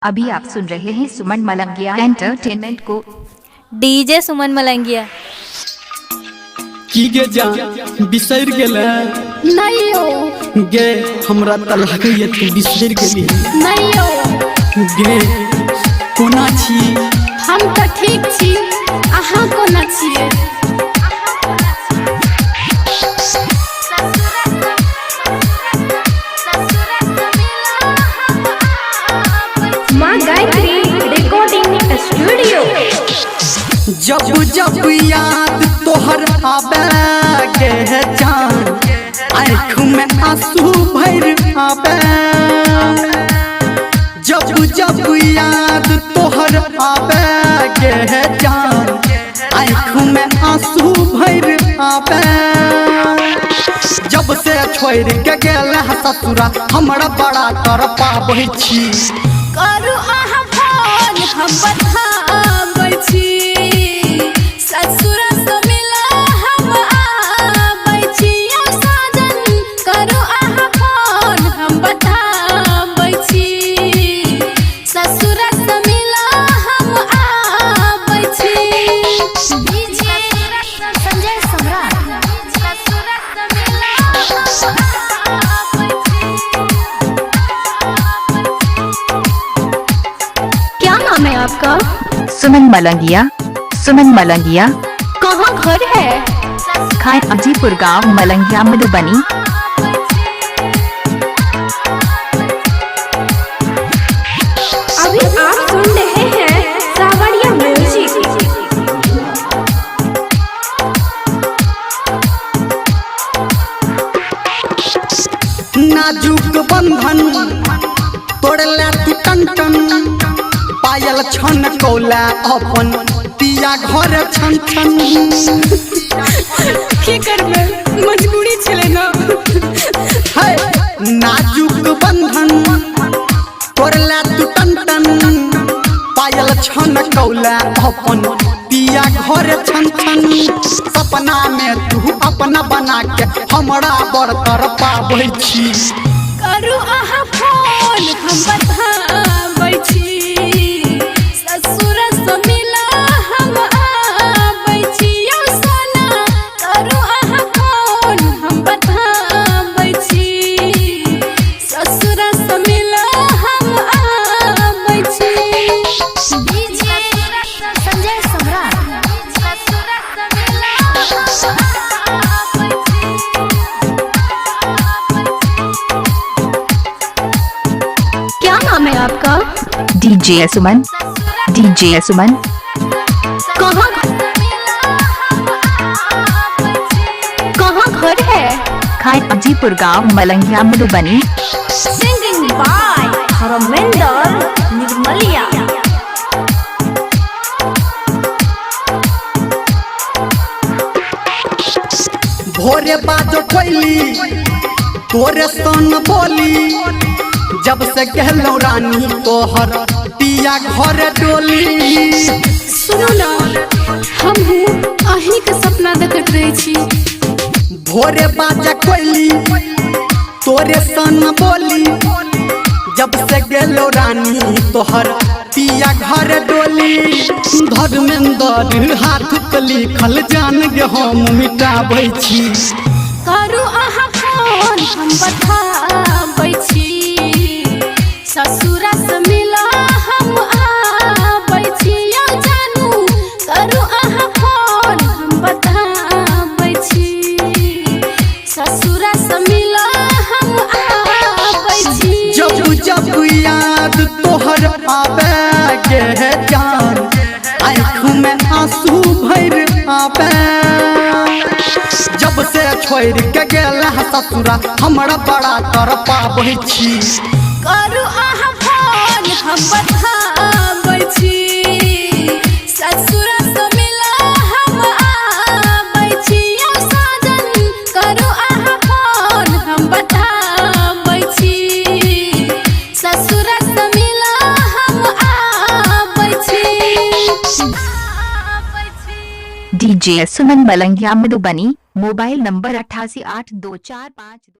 अभी आप सुन रहे हैं सुमन मलंगिया एंटरटेनमेंट को। डीजे सुमन मलंगिया की गे जा बिसर गेले नहीं हो गे हमरा त लागैया तू बिसर गेली नहीं हो गे कोना छी हम तो ठीक छी अहाँ कोना छिए माँ गायत्री रिकॉर्डिंग स्टूडियो। जब जब याद तोहर आवे गे जान आँख में आंसू भर आवे जब जब याद तोहर आवे गे जान आँख में आंसू भर आवे जब से छोड़ के गेल ससुरा हमरा बड़ा कर पाबै छी करू अहाँ फोन हम बताबै छी ससुर से मिला हम आबै छी साजन करू अहाँ फोन हम बताबै छी ससुर से मिला हम आबै छी डीजे संजय सम्राट ससुर से मिला क्या नाम है आपका? सुमन मलंगिया। सुमन मलंगिया कहाँ घर है? खाए अजीपुर गांव मलंगिया मधुबनी। अभी आप सुन रहे हैं सावरिया म्यूजिक। नाजुक बंधन तोड़ला तू टन टन पायल छन कौला अपन पिया घर छन छन की करबे मजबूरी छले ना है नाजुक बंधन तोड़ला तू टन टन पायल छन कौला अपन पिया घर छन छन सपना में तू अपना बना के हमरा बड़ कर पाबै छी करू अहाँ फोन हम बताबै छी ससुर से मिला हम आबै छी यौ सोना करू अहाँ फोन हम बताबै छी ससुर से मिला हम आबै छी डीजे संजय सम्राट ससुर से मिला क्या नाम है आपका? डीजे सुमन। डीजे सुमन कहाँ घर है? खाए अजीपुर गांव मलंगिया मधुबनी। Singing by Dharmendra Nirmaliya. भोरे बाजो कोइली तोरे सन बोली जब से कहलो रानी तोहर पिया घर डोली सुनो ना हम अहीं के सपना देखत रही छी भोरे बाजा कोइली तोरे सन बोली जब से गेलो रानी तोहर पिया घर डोली धर्मेंद्र हाथ पे लिखल जान गे हम मिटाबै छी करू अहाँ फोन हम बताबै छी ससुर से मिला हम आबै छी यौ जानू करू अहाँ फोन हम बताबै छी ससुर से मिला हम आबै छी जब जब याद तोहर आवे गे जान आँख में आंसू भर आवे जब से छोड़ के गेल ससुरा हमरा बड़ा कर पाबै छी करू अहाँ फोन हम बताबै छी ससुर से मिला हम आबै छी यौ साजन करू अहाँ फोन हम बताबै छी ससुर से मिला हम आबै छी DJ Suman Malangiya Madhubani. Mobile number 888245